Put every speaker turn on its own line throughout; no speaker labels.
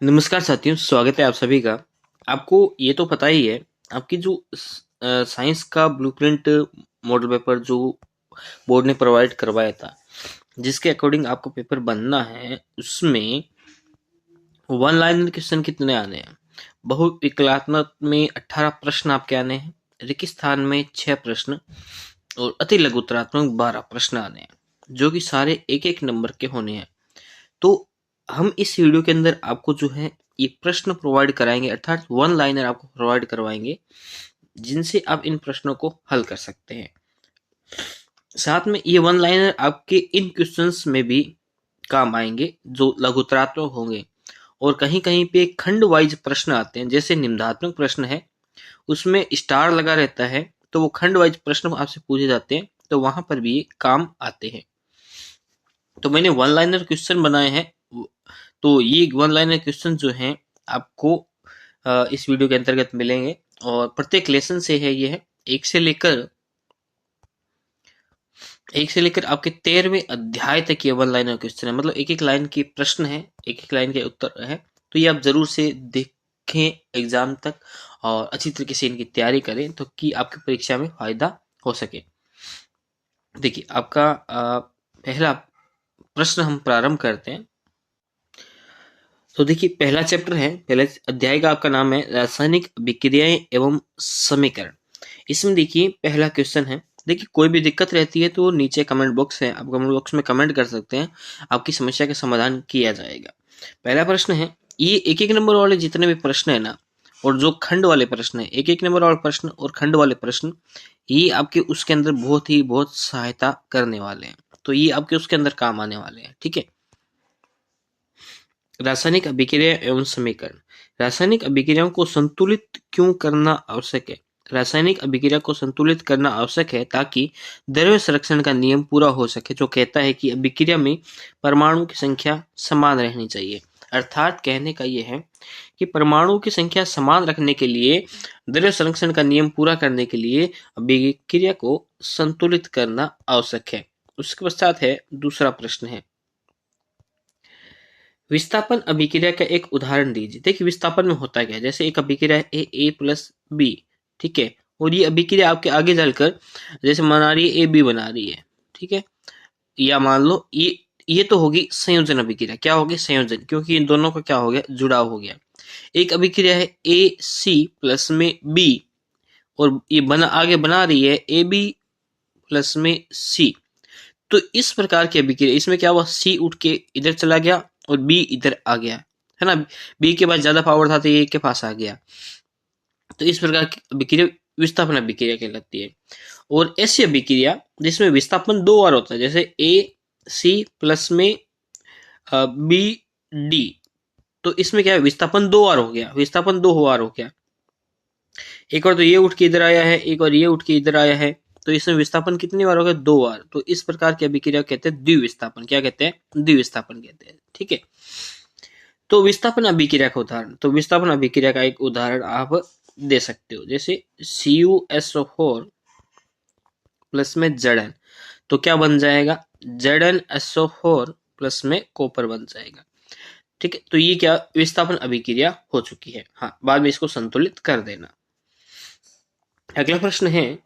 नमस्कार साथियों, स्वागत है आप सभी का। आपको ये तो पता ही है, आपकी जो साइंस का ब्लूप्रिंट मॉडल पेपर जो बोर्ड ने प्रोवाइड करवाया था, जिसके अकॉर्डिंग आपको पेपर बनना है, उसमें वन लाइनर क्वेश्चन कितने आने हैं। बहुविकलात्मक में 18 प्रश्न आपके आने हैं, रेगिस्तान में 6 प्रश्न और अति लघुतरात्मक 12 प्रश्न आने हैं, जो कि सारे एक एक नंबर के होने हैं। तो हम इस वीडियो के अंदर आपको जो है ये प्रश्न प्रोवाइड कराएंगे, अर्थात वन लाइनर आपको प्रोवाइड करवाएंगे, जिनसे आप इन प्रश्नों को हल कर सकते हैं। साथ में ये वन लाइनर आपके इन क्वेश्चंस में भी काम आएंगे जो लघुतरात्मक होंगे, और कहीं कहीं पे खंड वाइज प्रश्न आते हैं। जैसे निबंधात्मक प्रश्न है, उसमें स्टार लगा रहता है, तो वो खंड वाइज प्रश्न आपसे पूछे जाते हैं, तो वहां पर भी काम आते हैं। तो मैंने वन लाइनर क्वेश्चन बनाए हैं। तो ये वन लाइनर क्वेश्चन जो हैं आपको इस वीडियो के अंतर्गत मिलेंगे, और प्रत्येक लेसन से है। ये है एक से लेकर आपके 13वें अध्याय तक ये वन लाइनर क्वेश्चन है। मतलब एक एक लाइन के प्रश्न है, एक एक लाइन के उत्तर है। तो ये आप जरूर से देखें एग्जाम तक, और अच्छी तरीके से इनकी तैयारी करें, तो कि आपकी परीक्षा में फायदा हो सके। देखिए, आपका पहला प्रश्न हम प्रारंभ करते हैं। तो देखिए, पहला चैप्टर है, पहले अध्याय का आपका नाम है रासायनिक अभिक्रियाएं एवं समीकरण। इसमें देखिए पहला क्वेश्चन है। देखिए, कोई भी दिक्कत रहती है तो नीचे कमेंट बॉक्स है, आप कमेंट बॉक्स में कमेंट कर सकते हैं, आपकी समस्या का समाधान किया जाएगा। पहला प्रश्न है, ये एक एक नंबर वाले जितने भी प्रश्न है ना, और जो खंड वाले प्रश्न है, एक एक नंबर वाले प्रश्न और खंड वाले प्रश्न, ये आपके उसके अंदर बहुत सहायता करने वाले हैं। तो ये आपके उसके अंदर काम आने वाले हैं। ठीक है। रासायनिक अभिक्रिया एवं समीकरण। रासायनिक अभिक्रियाओं को संतुलित क्यों करना आवश्यक है? रासायनिक अभिक्रिया को संतुलित करना आवश्यक है ताकि द्रव्य संरक्षण का नियम पूरा हो सके, जो कहता है कि अभिक्रिया में परमाणु की संख्या समान रहनी चाहिए। अर्थात कहने का यह है कि परमाणु की संख्या समान रखने के लिए, द्रव्य संरक्षण का नियम पूरा करने के लिए अभिक्रिया को संतुलित करना आवश्यक है। उसके पश्चात है दूसरा प्रश्न है, विस्थापन अभिक्रिया का एक उदाहरण दीजिए। देखिए, विस्थापन में होता क्या है, जैसे एक अभिक्रिया है ए प्लस बी, ठीक है, और ये अभिक्रिया आपके आगे चलकर जैसे बना रही है ए बी बना रही है, ठीक है, या मान लो ये तो होगी संयोजन अभिक्रिया। क्या होगी? संयोजन, क्योंकि इन दोनों का क्या हो गया? जुड़ाव हो गया। एक अभिक्रिया है ए सी प्लस में बी, और ये आगे बना रही है ए बी प्लस में सी। तो इस प्रकार की अभिक्रिया, इसमें क्या हुआ? सी उठ के इधर चला गया और बी इधर आ गया, है ना। बी के पास ज्यादा पावर था तो ए के पास आ गया। तो इस प्रकार की अभिक्रिया विस्थापन अभिक्रिया कहलाती है। और ऐसी अभिक्रिया जिसमें विस्थापन दो बार होता है, जैसे ए सी प्लस में बी डी, तो इसमें क्या है? विस्थापन दो बार हो गया, विस्थापन दो बार हो गया। एक बार तो ये उठ के इधर आया है, एक बार ये उठ के इधर आया है, तो इसमें विस्थापन कितनी बार हो गया? दो बार। तो इस प्रकार की अभिक्रिया कहते हैं द्विविस्थापन। क्या कहते हैं? द्विविस्थापन कहते हैं। ठीक है। तो विस्थापन अभिक्रिया का उदाहरण, तो विस्थापन अभिक्रिया का एक उदाहरण आप दे सकते हो, जैसे CuSO4 प्लस में Zn, तो क्या बन जाएगा? ZnSO4 प्लस में कॉपर बन जाएगा। ठीक है। तो ये क्या? विस्थापन अभिक्रिया हो चुकी है। हाँ, बाद में इसको संतुलित कर देना। अगला प्रश्न है,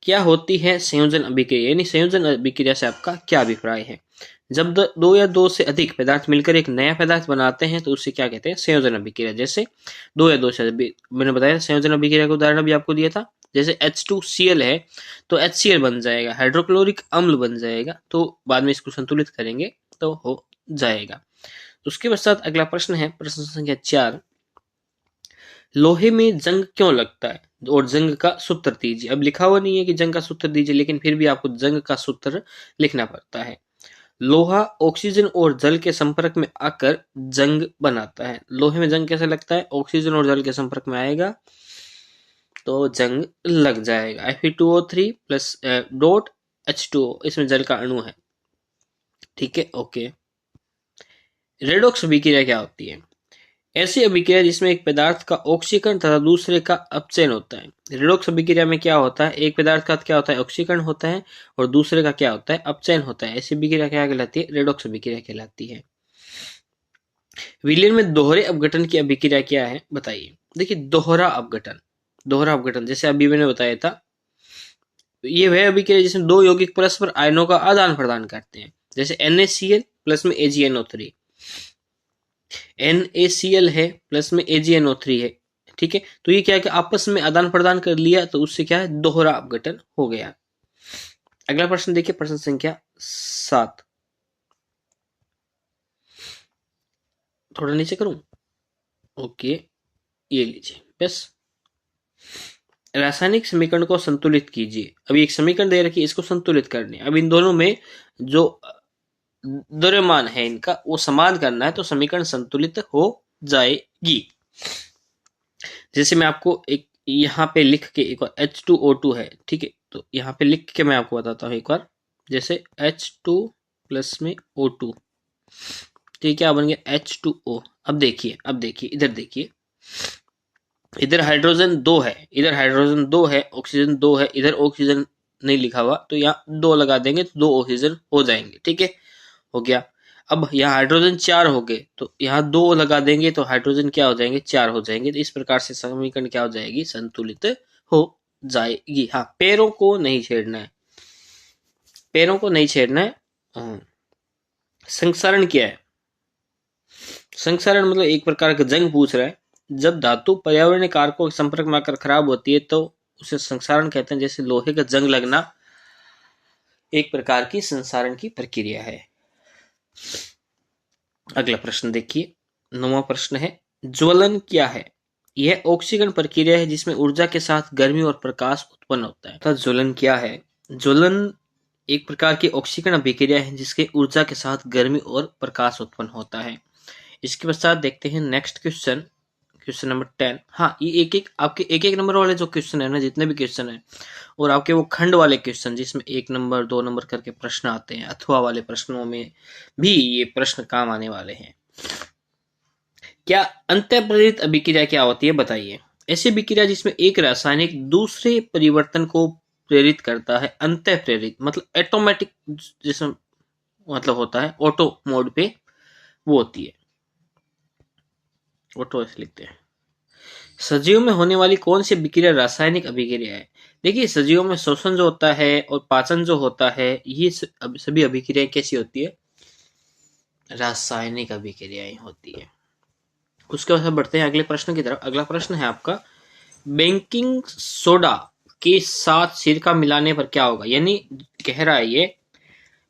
क्या होती है संयोजन अभिक्रिया? यानी संयोजन अभिक्रिया से आपका क्या अभिप्राय है? जब दो या दो से अधिक पदार्थ मिलकर एक नया पदार्थ बनाते हैं तो उसे क्या कहते हैं? संयोजन अभिक्रिया। जैसे दो या दो से अधिक, मैंने बताया संयोजन अभिक्रिया का उदाहरण भी आपको दिया था। जैसे H2Cl है तो HCl बन जाएगा, हाइड्रोक्लोरिक अम्ल बन जाएगा। तो बाद में इसको संतुलित करेंगे तो हो जाएगा। उसके पश्चात अगला प्रश्न है, प्रश्न संख्या 4, लोहे में जंग क्यों लगता है और जंग का सूत्र दीजिए। अब लिखा हुआ नहीं है कि जंग का सूत्र दीजिए, लेकिन फिर भी आपको जंग का सूत्र लिखना पड़ता है। लोहा ऑक्सीजन और जल के संपर्क में आकर जंग बनाता है। लोहे में जंग कैसे लगता है? ऑक्सीजन और जल के संपर्क में आएगा तो जंग लग जाएगा। Fe2O3 प्लस डॉट H2O, इसमें जल का अणु है। ठीक है, ओके। रेडॉक्स अभिक्रिया क्या होती है? ऐसी अभिक्रिया जिसमें एक पदार्थ का ऑक्सीकरण तथा दूसरे का अपचयन होता है। रेडॉक्स अभिक्रिया में क्या होता है? एक पदार्थ का क्या होता है? ऑक्सीकरण होता है, और दूसरे का क्या होता है? अपचयन होता है। ऐसी अभिक्रिया क्या कहलाती है? रेडॉक्स अभिक्रिया कहलाती है। विलयन में दोहरे अपघटन की अभिक्रिया क्या है बताइए। देखिए दोहरा अपघटन जैसे अभी मैंने बताया था, ये वह अभिक्रिया जिसमें दो यौगिक परस्पर आयनों का आदान प्रदान करते हैं। जैसे NaCl प्लस में AgNO3, NaCl है प्लस में AgNO3 है, ठीक है। तो ये क्या है कि आपस में आदान प्रदान कर लिया, तो उससे क्या है, दोहरा अपघटन हो गया। अगला प्रश्न देखिए, प्रश्न संख्या 7। थोड़ा नीचे करूं, ओके, ये लीजिए बस। रासायनिक समीकरण को संतुलित कीजिए। अभी एक समीकरण दे रखी है, इसको संतुलित करने। अब इन दोनों में जो द्रव्यमान है इनका वो समान करना है, तो समीकरण संतुलित हो जाएगी। जैसे मैं आपको एक यहाँ पे लिख के एक बार H2O2 है, ठीक है, तो यहाँ पे लिख के मैं आपको बताता हूँ एक बार। जैसे H2 प्लस में O2, तो क्या बन गया H2O। अब देखिए इधर देखिए, इधर हाइड्रोजन 2 है, इधर हाइड्रोजन 2 है, ऑक्सीजन 2 है, इधर ऑक्सीजन नहीं लिखा हुआ, तो यहाँ 2 लगा देंगे तो 2 ऑक्सीजन हो जाएंगे, ठीक है, हो गया। अब यहाँ हाइड्रोजन 4 हो गए, तो यहाँ 2 लगा देंगे तो हाइड्रोजन क्या हो जाएंगे, 4 हो जाएंगे। तो इस प्रकार से समीकरण क्या हो जाएगी, संतुलित हो जाएगी। हाँ, पैरों को नहीं छेड़ना है, पैरों को नहीं छेड़ना है। संक्षारण क्या है, संक्षारण मतलब एक प्रकार का जंग पूछ रहा है। जब धातु पर्यावरणीय कारकों के संपर्क में आकर खराब होती है तो उसे संक्षारण कहते हैं। जैसे लोहे का जंग लगना एक प्रकार की संक्षारण की प्रक्रिया है। अगला प्रश्न देखिए, 9वां प्रश्न है, ज्वलन क्या है। यह ऑक्सीकरण प्रक्रिया है जिसमें ऊर्जा के साथ गर्मी और प्रकाश उत्पन्न होता है। तो ज्वलन क्या है, ज्वलन एक प्रकार की ऑक्सीकरण अभिक्रिया है जिसके ऊर्जा के साथ गर्मी और प्रकाश उत्पन्न होता है। इसके पश्चात देखते हैं नेक्स्ट क्वेश्चन, क्वेश्चन नंबर 10। हाँ, ये एक एक नंबर वाले जो क्वेश्चन है ना, जितने भी क्वेश्चन है, और आपके वो खंड वाले क्वेश्चन जिसमें 1 नंबर 2 नंबर करके प्रश्न आते हैं, अथवा वाले प्रश्नों में भी ये प्रश्न काम आने वाले हैं। क्या अंतःप्रेरित अभिक्रिया क्या होती है बताइए। ऐसी अभिक्रिया जिसमें एक रासायनिक दूसरे परिवर्तन को प्रेरित करता है। अंतःप्रेरित मतलब ऑटोमेटिक, जिसमें मतलब होता है ऑटो मोड पे, वो होती है ऑटो, ऐसे लिखते हैं। सजीव में होने वाली कौन सी अभिक्रिया रासायनिक अभिक्रिया है। देखिए, सजीवों में श्वसन जो होता है और पाचन जो होता है, ये सभी अभिक्रियाएं कैसी होती है, रासायनिक अभिक्रियाएं होती है। उसके बाद बढ़ते हैं अगले प्रश्न की तरफ। अगला प्रश्न है आपका, बेकिंग सोडा के साथ सिरका मिलाने पर क्या होगा। यानी कह रहा है ये,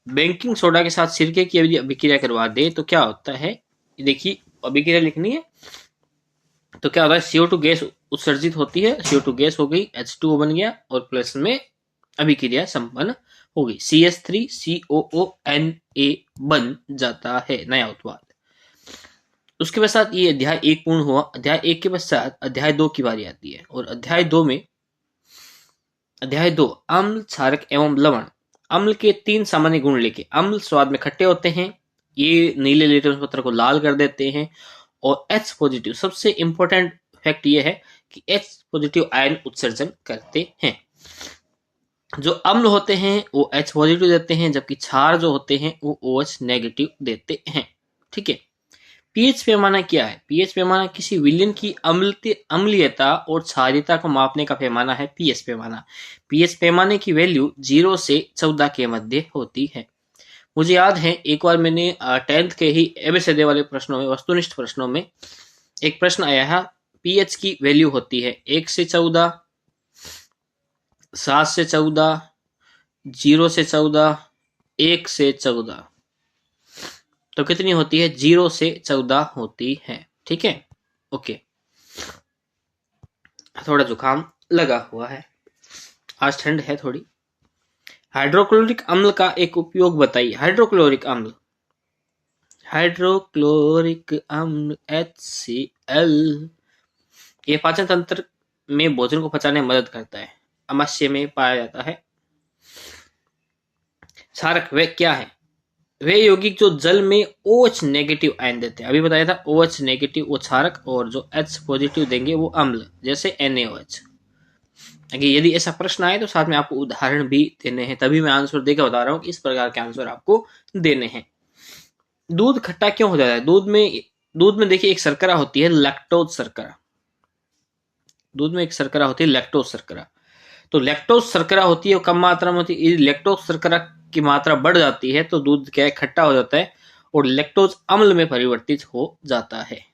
बेकिंग सोडा के साथ सिरके की यदि अभिक्रिया करवा दे तो क्या होता है। देखिए, अभिक्रिया लिखनी है, तो क्या होता है, CO2 गैस उत्सर्जित होती है, CO2 गैस हो गई, H2O बन गया, और प्लस में अभिक्रिया संपन्न हो गई, CH3COONA बन जाता है, नया उत्पाद। उसके पश्चात ये अध्याय 1 पूर्ण हुआ। अध्याय 1 के पश्चात अध्याय 2 की बारी आती है, और अध्याय 2 में, अध्याय 2 अम्ल, क्षारक एवं लवण। अम्ल के 3 सामान्य गुण लेके, अम्ल स्वाद में खट्टे होते हैं, ये नीले लिटमस पत्र को लाल कर देते हैं, और H पॉजिटिव, सबसे इंपॉर्टेंट फैक्ट ये है कि H पॉजिटिव आयन उत्सर्जन करते हैं। जो अम्ल होते हैं वो H पॉजिटिव देते हैं, जबकि क्षार जो होते हैं वो OH नेगेटिव देते हैं, ठीक है। पीएच पैमाना क्या है। पीएच पैमाना किसी विलयन की अम्लीयता और क्षारीयता को मापने का पैमाना है पीएच पैमाना। पीएच पैमाने की वैल्यू 0 से 14 के मध्य होती है। मुझे याद है एक बार मैंने 10th के ही एबीसीडी वाले प्रश्नों में, वस्तुनिष्ठ प्रश्नों में एक प्रश्न आया है, पीएच की वैल्यू होती है 1 से 14, 7 से 14, 0 से 14, 1 से 14। तो कितनी होती है, 0 से 14 होती है, ठीक है, ओके। थोड़ा जुकाम लगा हुआ है, आज ठंड है थोड़ी। हाइड्रोक्लोरिक अम्ल का एक उपयोग बताइए। हाइड्रोक्लोरिक अम्ल HCl, ये पाचन तंत्र में भोजन को पचाने में मदद करता है, आमाशय में पाया जाता है। क्षारक वे क्या है, वे यौगिक जो जल में OH नेगेटिव आयन देते हैं। अभी बताया था OH नेगेटिव वो क्षारक, और जो H पॉजिटिव देंगे वो अम्ल, जैसे NaOH। यदि ऐसा प्रश्न आए तो साथ में आपको उदाहरण भी देने हैं, तभी मैं आंसर देकर बता रहा हूं कि इस प्रकार के आंसर आपको देने हैं। दूध खट्टा क्यों हो जाता है। दूध में दूध में देखिए एक शर्करा होती है लैक्टोज शर्करा, दूध में एक शर्करा होती है लैक्टोज शर्करा। तो लैक्टोज शर्करा होती है वो कम मात्रा में होती है, लैक्टोज शर्करा की मात्रा बढ़ जाती है तो दूध क्या है खट्टा हो जाता है और लैक्टोज अम्ल में परिवर्तित हो जाता है।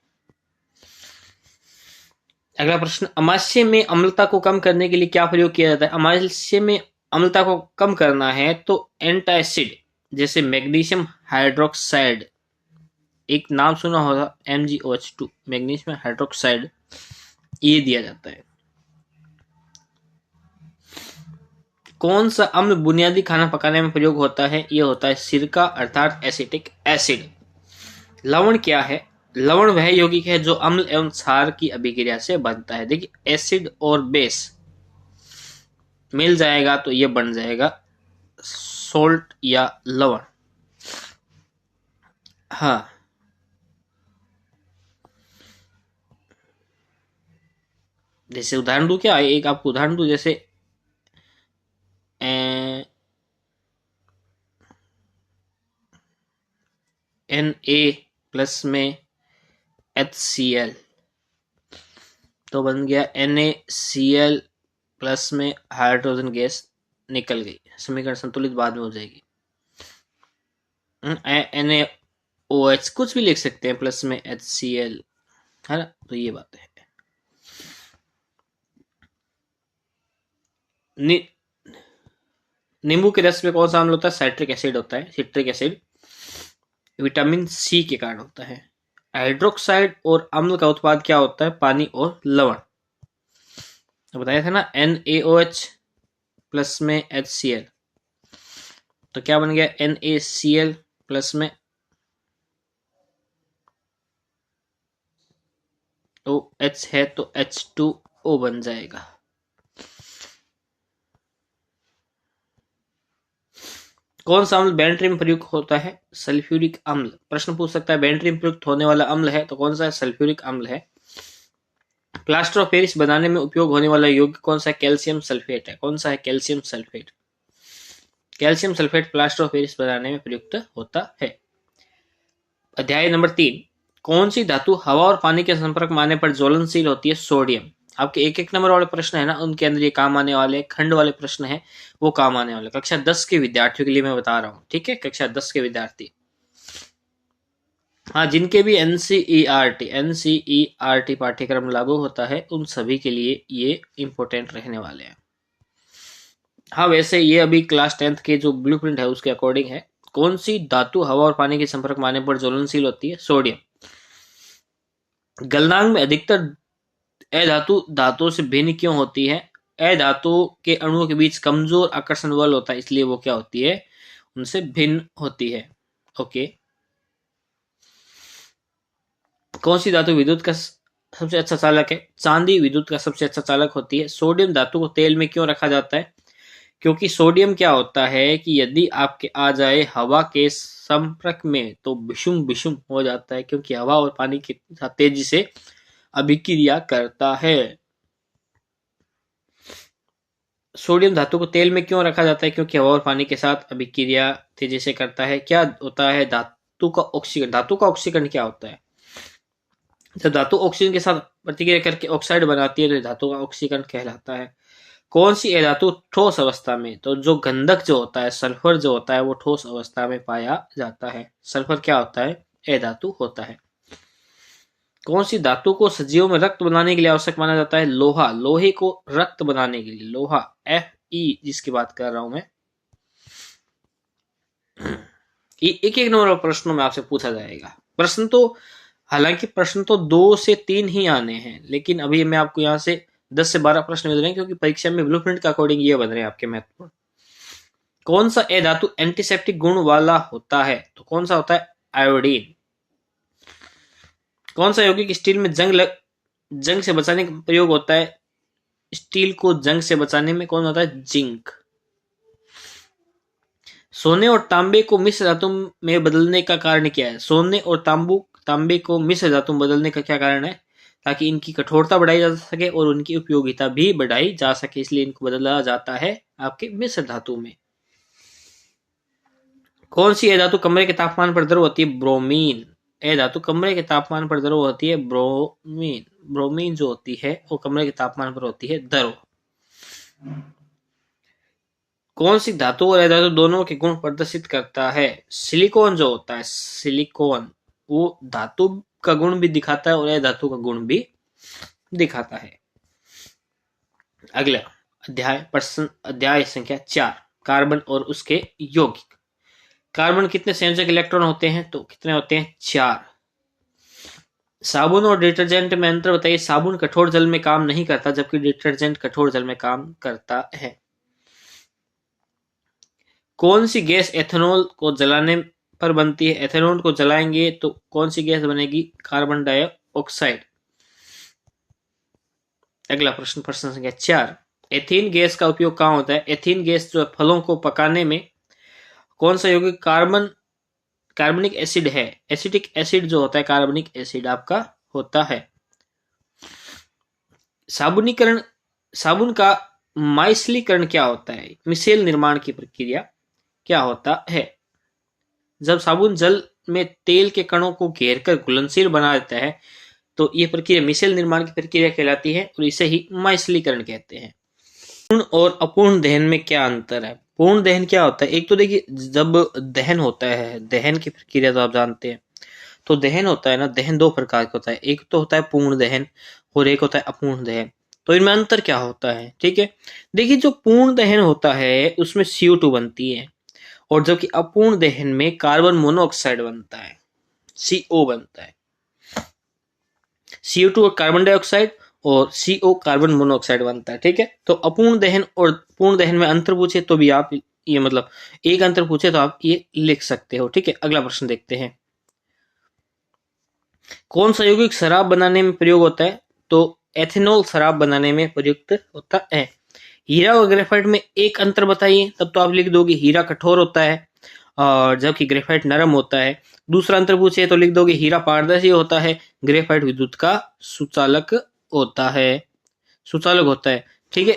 अगला प्रश्न, अमाशय में अम्लता को कम करने के लिए क्या प्रयोग किया जाता है? अमाशय में अम्लता को कम करना है तो एंटासिड जैसे मैग्नीशियम हाइड्रोक्साइड, एक नाम सुना होगा MgOH2, मैग्नीशियम हाइड्रोक्साइड, ये दिया जाता है। कौन सा अम्ल बुनियादी खाना पकाने में प्रयोग होता है? यह होता है सिरका अर्थात एसिटिक एसिड। लवण क्या है? लवण वह यौगिक है जो अम्ल एवं क्षार की अभिक्रिया से बनता है। देखिए एसिड और बेस मिल जाएगा तो यह बन जाएगा सोल्ट या लवण। हाँ, जैसे उदाहरण दू क्या, एक आपको उदाहरण दू, जैसे Na+ में HCl तो बन गया NaCl+ में हाइड्रोजन गैस निकल गई, समीकरण संतुलित बाद में हो जाएगी। NaOH कुछ भी लिख सकते हैं प्लस में HCl, है ना, तो ये बात है। नींबू के रस में कौन सा अम्ल होता है? साइट्रिक एसिड होता है। सिट्रिक एसिड विटामिन सी के कारण होता है। हाइड्रोक्साइड और अम्ल का उत्पाद क्या होता है? पानी और लवण। तो बताया था ना NaOH+ में HCl, तो क्या बन गया NaCl+ में OH है तो H2O बन जाएगा। कौन सा अम्ल बैटरी में प्रयुक्त होता है? सल्फ्यूरिक अम्ल। प्रश्न पूछ सकता है बैटरी में प्रयुक्त होने वाला अम्ल है तो कौन सा है? सल्फ्यूरिक अम्ल है। प्लास्टर ऑफ पेरिस बनाने में उपयोग होने वाला यौगिक कौन सा है? कैल्शियम सल्फेट है। कौन सा है? Calcium sulphate. Calcium sulphate plaster of Paris बनाने में प्रयुक्त होता है। अध्याय नंबर 3, कौन सी धातु हवा और पानी के संपर्क में आने पर ज्वलनशील होती है? सोडियम। आपके एक नंबर वाले प्रश्न है ना, उनके अंदर ये काम आने वाले, खंड वाले प्रश्न है वो काम आने वाले। कक्षा 10 के विद्यार्थियों के लिए मैं बता रहा हूं, ठीक है, कक्षा 10 के विद्यार्थी। हाँ, जिनके भी एनसीईआरटी पाठ्यक्रम लागू होता है उन सभी के लिए ये इंपॉर्टेंट रहने वाले हैं। हाँ, वैसे ये अभी क्लास 10th के जो ब्लूप्रिंट है उसके अकॉर्डिंग है। कौन सी धातु हवा और पानी के संपर्क में आने पर ज्वलनशील होती है? सोडियम। गलनांक में अधिकतर अधातु धातुओं से भिन्न क्यों होती है? अधातु के अणुओं के बीच कमजोर आकर्षण बल होता है, इसलिए वो क्या होती है? उनसे भिन्न होती है। ओके। कौन सी धातु विद्युत का सबसे अच्छा चालक है? चांदी विद्युत का सबसे अच्छा चालक होती है। सोडियम धातु को तेल में क्यों रखा जाता है? क्योंकि सोडियम क्या होता है कि यदि आपके आ जाए हवा के संपर्क में तो विषुम विषुम हो जाता है, क्योंकि हवा और पानी के साथ तेजी से अभिक्रिया करता है। सोडियम धातु को तेल में क्यों रखा जाता है? क्योंकि हवा और पानी के साथ अभिक्रिया तेजी से करता है। क्या होता है धातु का ऑक्सीकरण? धातु का ऑक्सीकरण क्या होता है? जब धातु ऑक्सीजन के साथ प्रतिक्रिया करके ऑक्साइड बनाती है तो धातु का ऑक्सीकरण कहलाता है। कौन सी अधातु ठोस अवस्था में, तो जो गंधक जो होता है, सल्फर जो होता है, वो ठोस अवस्था में पाया जाता है। सल्फर क्या होता है? अधातु होता है। कौन सी धातु को सजीवों में रक्त बनाने के लिए आवश्यक माना जाता है? लोहा। लोहे को रक्त बनाने के लिए लोहा Fe जिसकी बात कर रहा हूं मैं, एक नंबर प्रश्नों में आपसे पूछा जाएगा। प्रश्न तो हालांकि प्रश्न तो 2 से 3 ही आने हैं, लेकिन अभी मैं आपको यहां से 10 से 12 प्रश्न मिल रहे हैं क्योंकि परीक्षा में ब्लूप्रिंट का अकॉर्डिंग ये बन रहे हैं आपके महत्वपूर्ण। कौन सा अधातु एंटीसेप्टिक गुण वाला होता है? तो कौन सा होता है? आयोडीन। कौन सा यौगिक स्टील में जंग से बचाने का प्रयोग होता है? स्टील को जंग से बचाने में कौन होता है? जिंक। सोने और तांबे को मिश्र धातु में बदलने का कारण क्या है? सोने और तांबे को मिश्र धातु में बदलने का क्या कारण है? ताकि इनकी कठोरता बढ़ाई जा सके और उनकी उपयोगिता भी बढ़ाई जा सके, इसलिए इनको बदला जाता है आपके मिश्र धातु में। कौन सी धातु कमरे के तापमान पर द्रव होती है? ब्रोमीन। ए धातु कमरे के तापमान पर द्रव होती है ब्रोमीन। ब्रोमीन जो होती है वो कमरे के तापमान पर होती है द्रव। कौन सी धातु और अधातु दोनों के गुण प्रदर्शित करता है? सिलिकॉन जो होता है, सिलिकॉन वो धातु का गुण भी दिखाता है और अधातु का गुण भी दिखाता है। अगला अध्याय प्रश्न अध्याय संख्या 4, कार्बन और उसके यौगिक। कार्बन कितने संयोजक इलेक्ट्रॉन होते हैं? तो कितने होते हैं? 4। साबुन और डिटर्जेंट में अंतर बताइए। साबुन कठोर जल में काम नहीं करता जबकि डिटर्जेंट कठोर जल में काम करता है। कौन सी गैस एथेनॉल को जलाने पर बनती है? एथेनॉल को जलाएंगे तो कौन सी गैस बनेगी? Carbon dioxide. अगला प्रश्न प्रश्न संख्या 4, एथीन गैस का उपयोग कहाँ होता है? एथीन गैस जो फलों को पकाने में कौन सा यौगिक कार्बनिक एसिड है? एसिटिक एसिड जो होता है कार्बनिक एसिड आपका होता है। साबुनीकरण, साबुन का माइसलीकरण क्या होता है? मिसेल निर्माण की प्रक्रिया क्या होता है? जब साबुन जल में तेल के कणों को घेर कर घुलनशील बना देता है तो यह प्रक्रिया मिसेल निर्माण की प्रक्रिया कहलाती है और इसे ही माइसलीकरण कहते हैं। पूर्ण और अपूर्ण दहन में क्या अंतर है? पूर्ण दहन क्या होता है? एक तो देखिए जब दहन होता है, दहन की प्रक्रिया तो आप जानते हैं, तो दहन होता है ना, दहन दो प्रकार का होता है। एक तो होता है पूर्ण दहन और एक होता है अपूर्ण दहन। तो इनमें अंतर क्या होता है? ठीक है, देखिए जो पूर्ण दहन होता है उसमें CO2 बनती है और जबकि अपूर्ण दहन में कार्बन मोनोऑक्साइड बनता है, CO बनता है। CO2 और कार्बन डाइऑक्साइड और CO कार्बन मोनोऑक्साइड बनता है। ठीक है, तो अपूर्ण दहन और पूर्ण दहन में अंतर पूछे तो भी आप ये मतलब एक अंतर पूछे तो आप ये लिख सकते हो। ठीक है, अगला प्रश्न देखते हैं। कौन सा यौगिक शराब बनाने में प्रयोग होता है? तो एथेनॉल शराब बनाने में प्रयुक्त होता है। हीरा और ग्रेफाइट में एक अंतर बताइए, तब तो आप लिख दोगे हीरा कठोर होता है और जबकि ग्रेफाइट नरम होता है। दूसरा अंतर पूछे तो लिख दोगे हीरा पारदर्शी होता है, ग्रेफाइट विद्युत का सुचालक होता है, सुचालक होता है। ठीक है,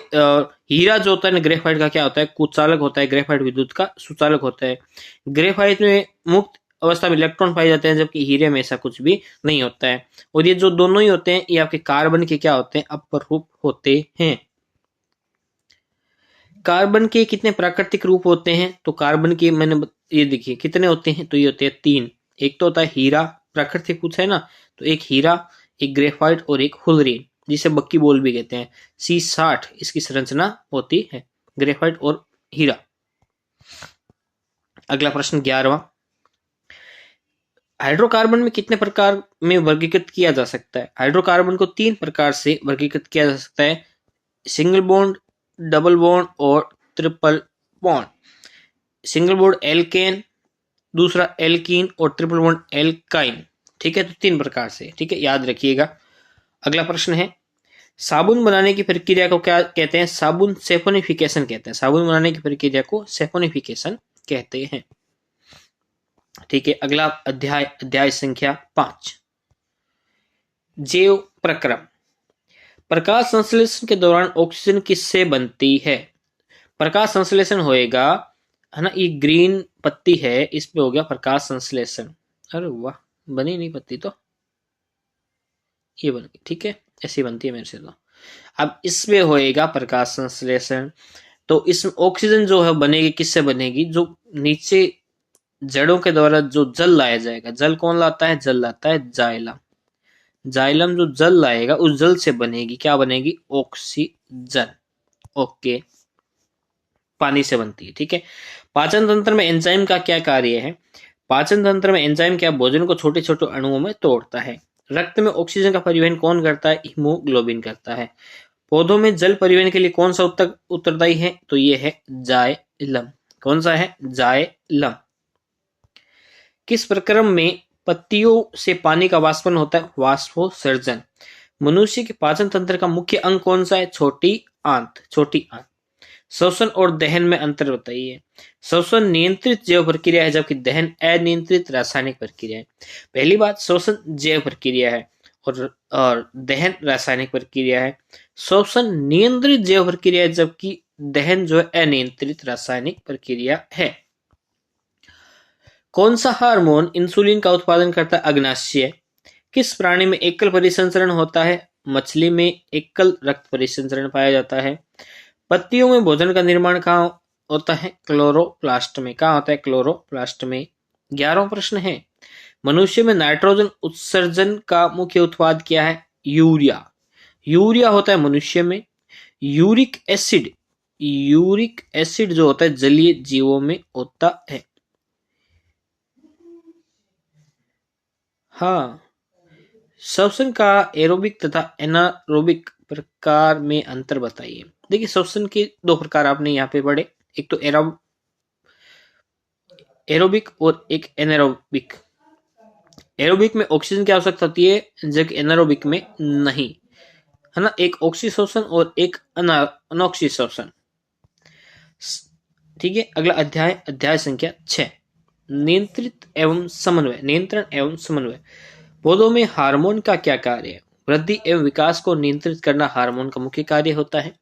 हीरा जो होता है ना ग्रेफाइट का क्या होता है? कुचालक होता है, ग्रेफाइट विद्युत का सुचालक होता है। ग्रेफाइट में मुक्त अवस्था में इलेक्ट्रॉन पाए जाते हैं जबकि हीरे में ऐसा कुछ भी नहीं होता है। और ये जो दोनों ही होते हैं ये आपके कार्बन के क्या होते हैं? अपर रूप होते हैं। कार्बन के कितने प्राकृतिक रूप होते हैं? तो कार्बन के मैंने ये देखिए कितने होते हैं, तो ये होते हैं 3। एक तो होता है हीरा, प्राकृतिक पूछा है ना, तो एक हीरा, एक ग्रेफाइट और एक फुलरीन जिसे बक्की बोल भी कहते हैं। C60 इसकी संरचना होती है, ग्रेफाइट और हीरा। अगला प्रश्न 11वां, हाइड्रोकार्बन में कितने प्रकार में वर्गीकृत किया जा सकता है? हाइड्रोकार्बन को 3 प्रकार से वर्गीकृत किया जा सकता है, सिंगल बॉन्ड, डबल बॉन्ड और triple bond. Single bond alkane, दूसरा एल्कीन और ट्रिपल बॉन्ड एल्काइन। ठीक है, तो 3 प्रकार से। ठीक है, याद रखिएगा। अगला प्रश्न है, साबुन बनाने की प्रक्रिया को क्या कहते हैं? साबुन सैफोनिफिकेशन कहते हैं। साबुन बनाने की प्रक्रिया को सैफोनिफिकेशन कहते हैं। ठीक है, अगला अध्याय अध्याय संख्या 5, जैव प्रक्रम। प्रकाश संश्लेषण के दौरान ऑक्सीजन किससे बनती है? प्रकाश संश्लेषण होएगा है ना, ये ग्रीन पत्ती है, इस पे हो गया प्रकाश संश्लेषण। अरे वाह, बनी नहीं पत्ती तो ये बन गई। ठीक है, ऐसी बनती है मेरे से तो। अब इसमें होएगा प्रकाश संश्लेषण, तो इसमें ऑक्सीजन जो है बनेगी, किससे बनेगी? जो नीचे जड़ों के द्वारा जो जल लाया जाएगा। जल कौन लाता है? जल लाता है जाइलम। जाइलम जो जल लाएगा उस जल से बनेगी, क्या बनेगी? ऑक्सीजन। ओके, पानी से बनती है। ठीक है, पाचन तंत्र में एंजाइम का क्या कार्य है? पाचन तंत्र में एंजाइम क्या भोजन को छोटे छोटे अणुओं में तोड़ता है। रक्त में ऑक्सीजन का परिवहन कौन करता है? हीमोग्लोबिन करता है। पौधों में जल परिवहन के लिए कौन सा उत्तरदायी है? तो ये है जाइलम। कौन सा है? जाइलम। किस प्रक्रम में पत्तियों से पानी का वाष्पन होता है? वाष्पोत्सर्जन। मनुष्य के पाचन तंत्र का मुख्य अंग कौन सा है? छोटी आंत। छोटी आंत। श्वसन और दहन में अंतर बताइए। श्वसन नियंत्रित जैव प्रक्रिया है जबकि दहन अनियंत्रित रासायनिक प्रक्रिया है। पहली बात, श्वसन जैव प्रक्रिया है और दहन रासायनिक प्रक्रिया है। श्वसन नियंत्रित जैव प्रक्रिया है जबकि दहन जो है अनियंत्रित रासायनिक प्रक्रिया है। कौन सा हार्मोन इंसुलिन का उत्पादन करता है? अग्नाशय। किस प्राणी में एकल परिसंचरण होता है? मछली में एकल रक्त परिसंचरण पाया जाता है। पत्तियों में भोजन का निर्माण कहाँ होता है? क्लोरोप्लास्ट में। कहाँ होता है? क्लोरोप्लास्ट में। 11वां प्रश्न है, मनुष्य में नाइट्रोजन उत्सर्जन का मुख्य उत्पाद क्या है? यूरिया। यूरिया होता है मनुष्य में। यूरिक एसिड जो होता है जलीय जीवों में होता है। हाँ, श्वसन का एरोबिक तथा एनारोबिक प्रकार में अंतर बताइए। देखिए, श्वसन के दो प्रकार आपने यहाँ पे पढ़े, एक तो एरोबिक और एक एनारोबिक। एरोबिक में ऑक्सीजन की आवश्यकता होती है, जबकि एनारोबिक में नहीं, है ना। एक ऑक्सी श्वसन और एक अनॉक्सी श्वसन। ठीक है, अगला अध्याय संख्या 6, नियंत्रण एवं समन्वय। पौधों में हार्मोन का क्या कार्य है? वृद्धि एवं विकास को नियंत्रित करना हार्मोन का मुख्य कार्य होता है।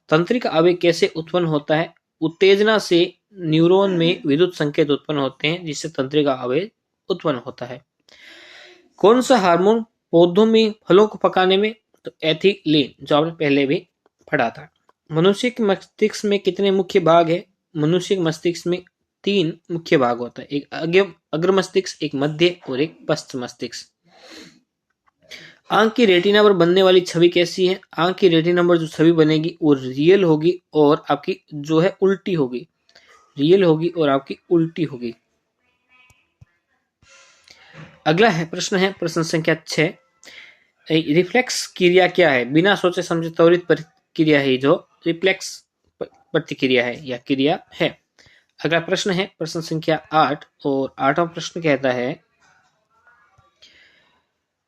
तंत्रिका आवेग कैसे उत्पन्न होता है? उत्तेजना से न्यूरॉन में विद्युत संकेत उत्पन्न होते हैं, जिससे तंत्रिका आवेग उत्पन्न होता है। कौन सा हार्मोन पौधों में फलों को पकाने में? तो एथिलीन, जो आपने पहले भी पढ़ा था। मनुष्य के मस्तिष्क में कितने मुख्य भाग है? मनुष्य के मस्तिष्क में 3 मुख्य भाग होता है, एक अग्र मस्तिष्क, एक मध्य और एक पश्च मस्तिष्क। आंख की रेटिना पर बनने वाली छवि कैसी है? आंख की रेटिना पर जो छवि बनेगी वो रियल होगी और आपकी जो है उल्टी होगी। रियल होगी और आपकी उल्टी होगी। अगला है प्रश्न संख्या 6, रिफ्लेक्स क्रिया क्या है? बिना सोचे समझे त्वरित प्रतिक्रिया है जो रिफ्लेक्स प्रतिक्रिया है या क्रिया है। अगला प्रश्न है प्रश्न संख्या 8, और 8वां प्रश्न कहता है,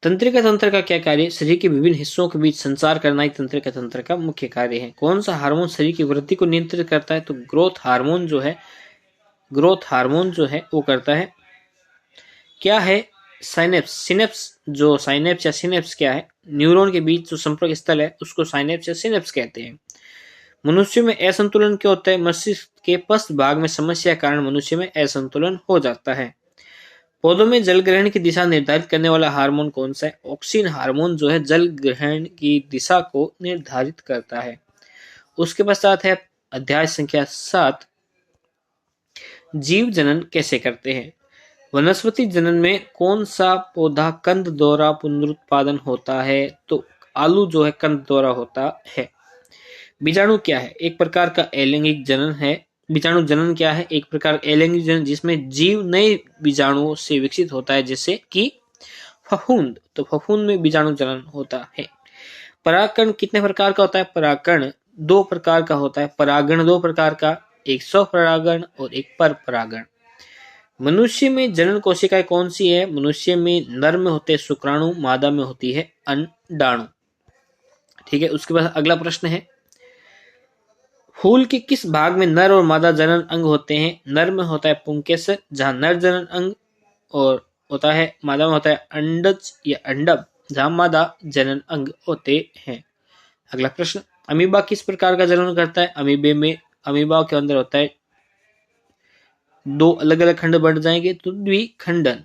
तंत्रिका तंत्र का क्या कार्य? शरीर के विभिन्न हिस्सों के बीच संचार करना ही तंत्रिका तंत्र का मुख्य कार्य है। कौन सा हार्मोन शरीर की वृद्धि को नियंत्रित करता है? तो ग्रोथ हार्मोन जो है वो करता है। क्या है? सिनेप्स क्या है? न्यूरॉन के बीच जो संपर्क स्थल है उसको साइनेप्स या सिनेप्स कहते हैं। मनुष्य में असंतुलन क्यों होता है? मस्तिष्क के पश्च भाग में समस्या के कारण मनुष्य में असंतुलन हो जाता है। पौधों में जल ग्रहण की दिशा निर्धारित करने वाला हार्मोन कौन सा है? ऑक्सिन हार्मोन जो है जल ग्रहण की दिशा को निर्धारित करता है। उसके पश्चात है अध्याय संख्या 7, जीव जनन कैसे करते हैं? वनस्पति जनन में कौन सा पौधा कंद द्वारा पुनरुत्पादन होता है? तो आलू जो है कंद द्वारा होता है। बीजाणु क्या है? एक प्रकार का अलैंगिक जनन है। बीजाणु जनन क्या है? एक प्रकार अलैंगिक जनन जिसमें जीव नए बीजाणुओं से विकसित होता है, जैसे कि फफूंद। तो फफूंद में बीजाणु जनन होता है। परागकण कितने प्रकार का होता है? परागकण 2 प्रकार का होता है। परागण 2 प्रकार का, एक स्वपरागण और एक पर परागण। मनुष्य में जनन कोशिकाएं कौन सी है? मनुष्य में नर में होते हैं शुक्राणु, मादा में होती है अंडाणु। ठीक है, उसके बाद अगला प्रश्न है, फूल के किस भाग में नर और मादा जनन अंग होते हैं? नर में होता है पुंकेसर, जहां नर जनन अंग और होता है, मादा में होता है अंडज या अंडब, जहां मादा जनन अंग होते हैं। अगला प्रश्न, अमीबा किस प्रकार का जनन करता है? अमीबा के अंदर होता है 2 अलग अलग खंड बन जाएंगे तो द्विखंडन,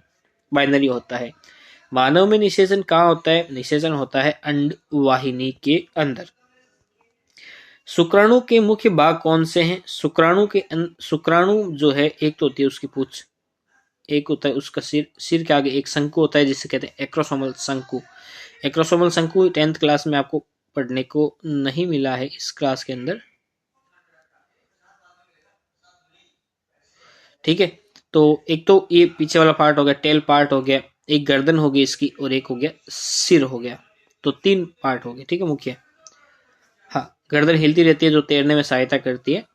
बाइनरी होता है। मानव में निषेचन कहाँ होता है? निषेचन होता है अंडवाहिनी के अंदर। शुक्राणु के मुख्य भाग कौन से हैं? शुक्राणु जो है, एक तो होती है उसकी पूंछ, एक होता है उसका सिर के आगे एक शंकु होता है जिसे कहते हैं एक्रोसोमल शंकु। एक्रोसोमल शंकु 10th क्लास में आपको पढ़ने को नहीं मिला है इस क्लास के अंदर। ठीक है, तो एक तो ये पीछे वाला पार्ट हो गया, टेल पार्ट हो गया, एक गर्दन हो गई इसकी, और एक हो गया सिर हो गया। तो 3 पार्ट हो गए। ठीक है, मुख्य। हाँ, गर्दन हिलती रहती है जो तैरने में सहायता करती है।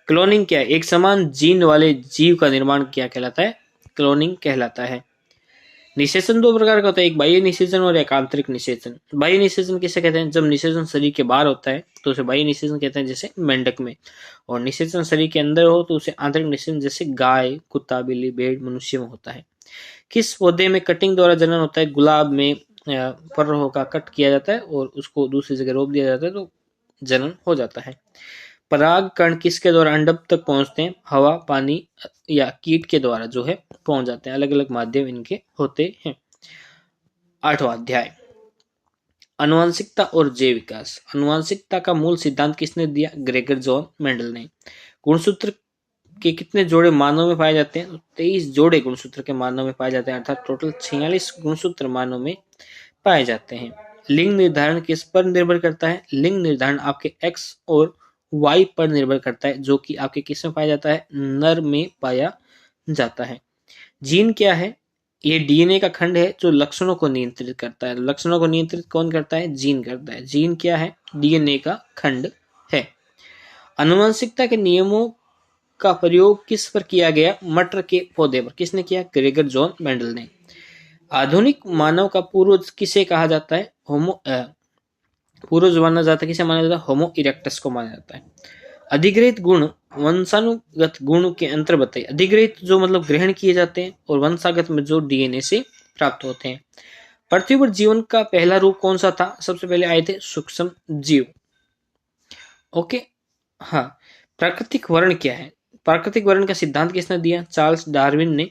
क्लोनिंग क्या है? एक समान जीन वाले जीव का निर्माण क्या कहलाता है? क्लोनिंग कहलाता है। निषेचन 2 प्रकार का होता है, एक बाह्य निषेचन और एक आंतरिक निषेचन। बाह्य निषेचन किसे कहते हैं? जब निषेचन शरीर के बाहर होता है तो उसे बाह्य निषेचन कहते हैं, जैसे मेंढक में। और निषेचन शरीर के अंदर हो तो उसे आंतरिक निषेचन, जैसे गाय, कुत्ता, बिल्ली, भेड़, मनुष्य में होता है। किस पौधे में कटिंग द्वारा जनन होता है? गुलाब में पर का कट किया जाता है और उसको दूसरी जगह रोप दिया जाता है तो जनन हो जाता है। पराग कण किसके द्वारा अंडक तक पहुंचते हैं? हवा, पानी या कीट के द्वारा जो है पहुंच जाते हैं। अलग अलग माध्यम इनके होते हैं। 8वां अध्याय आनुवंशिकता और जैव विकास। आनुवंशिकता का मूल सिद्धांत किसने दिया? ग्रेगर जॉन मेंडल ने। गुणसूत्र के कितने जोड़े मानव में पाए जाते हैं? तो 23 जोड़े गुणसूत्र के मानव में पाए जाते हैं, अर्थात टोटल 46 गुणसूत्र मानव में पाए जाते हैं। लिंग निर्धारण किस पर निर्भर करता है? लिंग निर्धारण आपके एक्स और वाई पर निर्भर करता है, जो कि आपके किस में पाया जाता है? नर में पाया जाता है। जीन क्या है? ये डीएनए का खंड है जो लक्षणों को नियंत्रित करता है। लक्षणों को नियंत्रित कौन करता है? जीन करता है। जीन क्या है? डीएनए का खंड है। आनुवंशिकता के नियमों का प्रयोग किस पर किया गया? मटर के पौधे पर। किसने किया? ग्रेगर जॉन मेंडल ने। आधुनिक मानव का पूर्वज किसे कहा जाता है? पूर्वज माना जाता है, किसे माना जाता है? होमो इरेक्टस को माना जाता है। अधिग्रहित गुण वंशानुगत गुण के अंतर बताइए। अधिग्रहित जो मतलब ग्रहण किए जाते हैं, और वंशागत में जो डीएनए से प्राप्त होते हैं। पृथ्वी पर जीवन का पहला रूप कौन सा था? सबसे पहले आए थे सूक्ष्म जीव। ओके, हाँ। प्राकृतिक वर्ण क्या है? प्राकृतिक वर्ण का सिद्धांत किसने दिया? चार्ल्स डार्विन ने।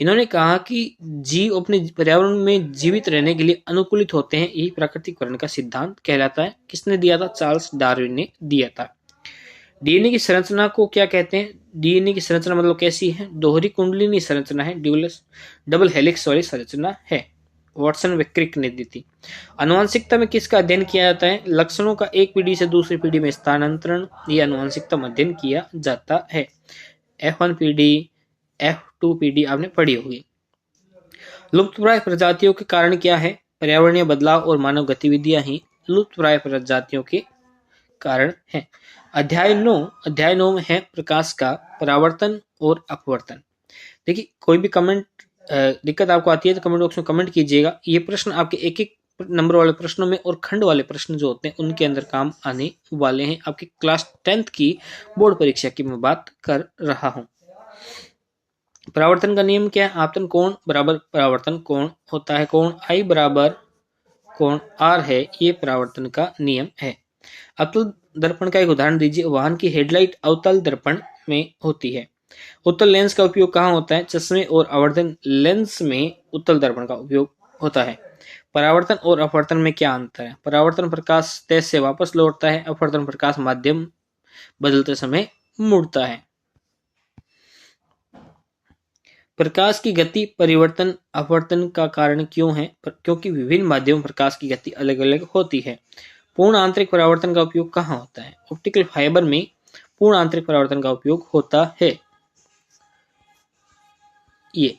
इन्होंने कहा कि जीव अपने पर्यावरण में जीवित रहने के लिए अनुकूलित होते हैं, यही प्राकृतिक वर्ण का सिद्धांत कहलाता है। किसने दिया था? चार्ल्स डार्विन ने दिया था। डीएनए की संरचना को क्या कहते हैं? डीएनए की संरचना मतलब कैसी है? दोहरी कुंडलिनी संरचना है, डबल हेलिक्स वाली संरचना है। वॉटसन व क्रिक ने दी थी। आनुवंशिकता में किसका अध्ययन किया जाता है? लक्षणों का एक पीढ़ी से दूसरी पीढ़ी में स्थानांतरण, यह आनुवंशिकता में अध्ययन किया जाता है। F1 पीढ़ी, F2 पीढ़ी आपने पढ़ी होगी। लुप्तप्राय प्रजातियों के कारण क्या है? पर्यावरणीय बदलाव और मानव गतिविधियां ही लुप्तप्राय प्रजातियों के कारण है। अध्याय 9 में है प्रकाश का परावर्तन और अपवर्तन। देखिए, कोई भी कमेंट दिक्कत आपको आती है तो कमेंट बॉक्स में कमेंट कीजिएगा। ये प्रश्न आपके एक एक नंबर वाले प्रश्नों में और खंड वाले प्रश्न जो होते हैं उनके अंदर काम आने वाले हैं। आपकी क्लास 10th की बोर्ड परीक्षा की मैं बात कर रहा हूं। परावर्तन का नियम क्या है? आपतन कोण बराबर परावर्तन कोण होता है। कोण I बराबर कोण R है, ये परावर्तन का नियम है। अवतल दर्पण का एक उदाहरण दीजिए। वाहन की हेडलाइट अवतल दर्पण में होती है। उत्तल लेंस का उपयोग कहाँ होता है? चश्मे और आवर्धन लेंस में उत्तल दर्पण का उपयोग होता है। परावर्तन और अपवर्तन में क्या अंतर है? परावर्तन प्रकाश तेज से वापस लौटता है, अपवर्तन प्रकाश माध्यम बदलते समय मुड़ता है। प्रकाश की गति परिवर्तन अपवर्तन का कारण क्यों है? क्योंकि विभिन्न माध्यमों प्रकाश की गति अलग अलग होती है। पूर्ण आंतरिक परावर्तन का उपयोग कहाँ होता है? ऑप्टिकल फाइबर में पूर्ण आंतरिक परावर्तन का उपयोग होता है। ये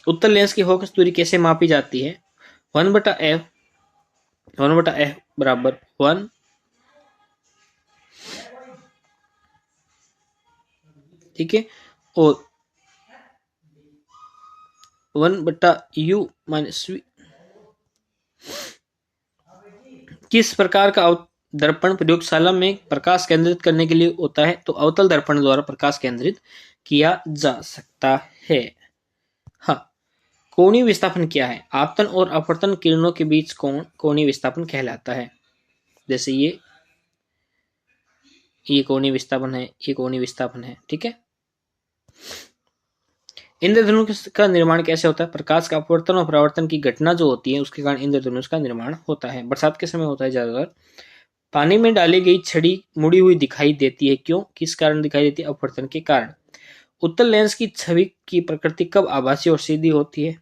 उत्तल लेंस की फोकस दूरी कैसे मापी जाती है? 1/f बराबर 1, ठीक है, और 1/u माइनस v। किस प्रकार का दर्पण प्रयोगशाला में प्रकाश केंद्रित करने के लिए होता है? तो अवतल दर्पण द्वारा प्रकाश केंद्रित किया जा सकता है। हाँ। कोणीय विस्थापन क्या है? आपतन और अपवर्तन किरणों के बीच कोण कोणीय विस्थापन कहलाता है। जैसे ये कोणीय विस्थापन है, ये कोणीय विस्थापन है, ठीक है। इंद्रधनुष का निर्माण कैसे होता है? प्रकाश का अपवर्तन और परावर्तन की घटना जो होती है उसके कारण इंद्रधनुष का निर्माण होता है। बरसात के समय होता है ज्यादातर। पानी में डाली गई छड़ी मुड़ी हुई दिखाई देती है, क्यों? किस कारण दिखाई देती है? अपवर्तन के कारण। उत्तल लेंस की छवि की प्रकृति कब आभासी और सीधी होती है?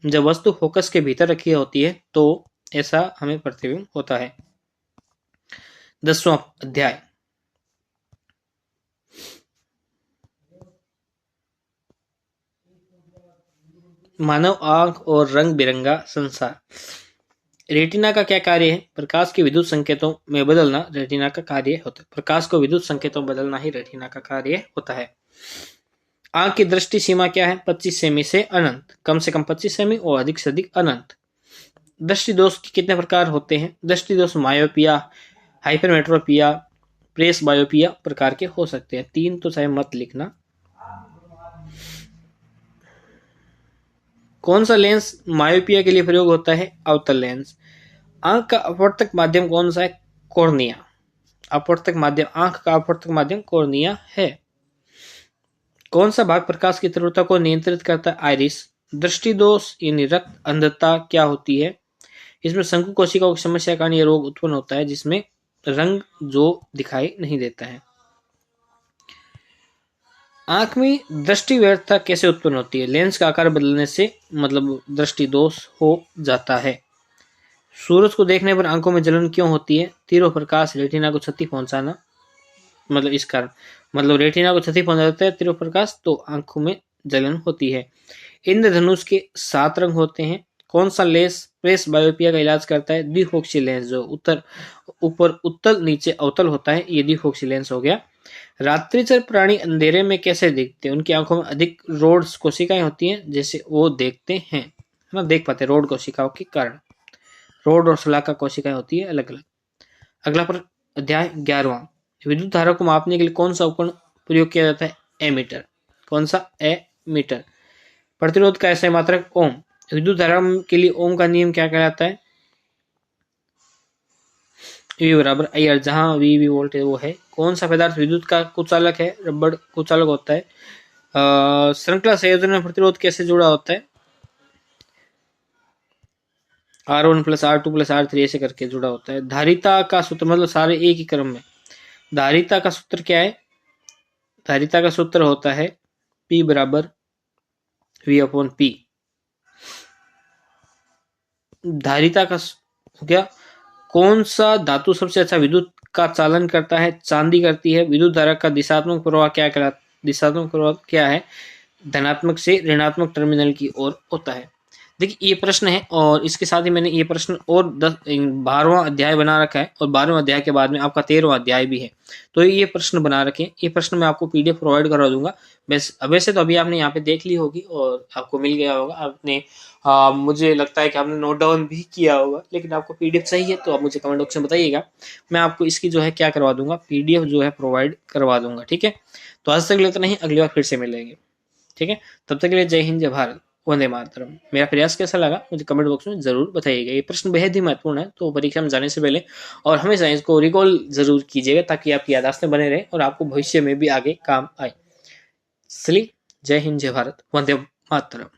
जब वस्तु फोकस के भीतर रखी होती है तो ऐसा हमें प्रतिबिंब होता है। 10वां अध्याय मानव आंख और रंग बिरंगा संसार। रेटिना का क्या कार्य है? प्रकाश के विद्युत संकेतों में बदलना रेटिना का कार्य होता है। प्रकाश को विद्युत संकेतों में बदलना ही रेटिना का कार्य होता है। आंख की दृष्टि सीमा क्या है? 25 सेमी से अनंत, कम से कम 25 सेमी और अधिक से अधिक अनंत। दृष्टि दोष के कितने प्रकार होते हैं? दृष्टि दोष मायोपिया, हाइपरमेट्रोपिया, प्रेस बायोपिया प्रकार के हो सकते हैं। 3 तो चाहे मत लिखना। कौन सा लेंस मायोपिया के लिए प्रयोग होता है? अवतल लेंस। आंख का अपवर्तक माध्यम कौन सा है? कॉर्निया। अपवर्तक माध्यम, आंख का अपवर्तक माध्यम कॉर्निया है। कौन सा भाग प्रकाश की तीव्रता को नियंत्रित करता है? आइरिस। दृष्टि दोष यानी रक्त अंधता क्या होती है? इसमें शंकु कोशिकाओं की समस्या के कारण यह रोग उत्पन्न होता है, जिसमें रंग जो दिखाई नहीं देता है। आंख में दृष्टि व्यर्थता कैसे उत्पन्न होती है? लेंस का आकार बदलने से, मतलब दृष्टि दोष हो जाता है। सूरज को देखने पर आंखों में जलन क्यों होती है? तीव्र प्रकाश रेटिना को क्षति पहुंचाना, मतलब इस कारण, मतलब रेटिना को क्षति पहुंचाता है तीव्र प्रकाश, तो आंखों में जलन होती है। इंद्रधनुष के 7 रंग होते हैं। कौन सा लेंस प्रेस बायोपिया का इलाज करता है? द्विफोक्सी लेंस, जो ऊपर उत्तल नीचे अवतल होता है, ये द्विफोक्सी लेंस हो गया। रात्रिचर प्राणी अंधेरे में कैसे देखते हैं? उनकी आंखों में अधिक रोड्स कोशिकाएं होती हैं, जैसे वो देखते हैं, है ना, देख पाते हैं रोड कोशिकाओं के कारण। रोड और शलाका कोशिकाएं होती है अलग अलग। अगला पर अध्याय 11वां। विद्युत धारा को मापने के लिए कौन सा उपकरण प्रयोग किया जाता है? एमीटर। कौन सा? एमीटर। प्रतिरोध का ऐसा मात्रक ओम। विद्युत धारा के लिए ओम का नियम क्या कहलाता है? V बराबर IR, जहां V वोल्टेज वो है। कौन सा पदार्थ विद्युत का कुचालक है? रबड़ कुचालक होता है। श्रृंखला संयोजन में प्रतिरोध कैसे जुड़ा होता है? R1 plus R2 plus R3 ऐसे करके जुड़ा होता है। धारिता का सूत्र, मतलब सारे एक ही क्रम में। धारिता का सूत्र क्या है? धारिता का सूत्र होता है P बराबर V/P। धारिता का हो गया। कौन सा धातु सबसे अच्छा विद्युत का चालन करता है? चांदी करती है। विद्युत धारा का दिशात्मक प्रवाह क्या कहलाता है? दिशात्मक प्रवाह क्या है? धनात्मक से ऋणात्मक टर्मिनल की ओर होता है। देखिए ये प्रश्न है, और इसके साथ ही मैंने ये प्रश्न और 12वां अध्याय बना रखा है, और 12वें अध्याय के बाद में आपका 13वां अध्याय भी है, तो ये प्रश्न बना रखे हैं। ये प्रश्न मैं आपको पीडीएफ प्रोवाइड करवा दूंगा। वैसे तो अभी आपने यहाँ पे देख ली होगी और आपको मिल गया होगा। आपने मुझे लगता है कि आपने नोट डाउन भी किया होगा, लेकिन आपको पीडीएफ चाहिए तो आप मुझे कमेंट बॉक्स में बताइएगा। मैं आपको इसकी जो है क्या करवा दूंगा, पीडीएफ जो है प्रोवाइड करवा दूंगा। ठीक है, तो आज तक लेते नहीं, अगली बार फिर से मिलेंगे। ठीक है, तब तक के लिए जय हिंद, जय भारत, वंदे मातरम। मेरा प्रयास कैसा लगा मुझे कमेंट बॉक्स में जरूर बताइएगा। ये प्रश्न बेहद ही महत्वपूर्ण है, तो परीक्षा में जाने से पहले और हमेशा इसको रिकॉल जरूर कीजिएगा, ताकि आपकी याददाश्त में बने रहे और आपको भविष्य में भी आगे काम आए। चलिए, जय हिंद, जय भारत, वंदे मातरम।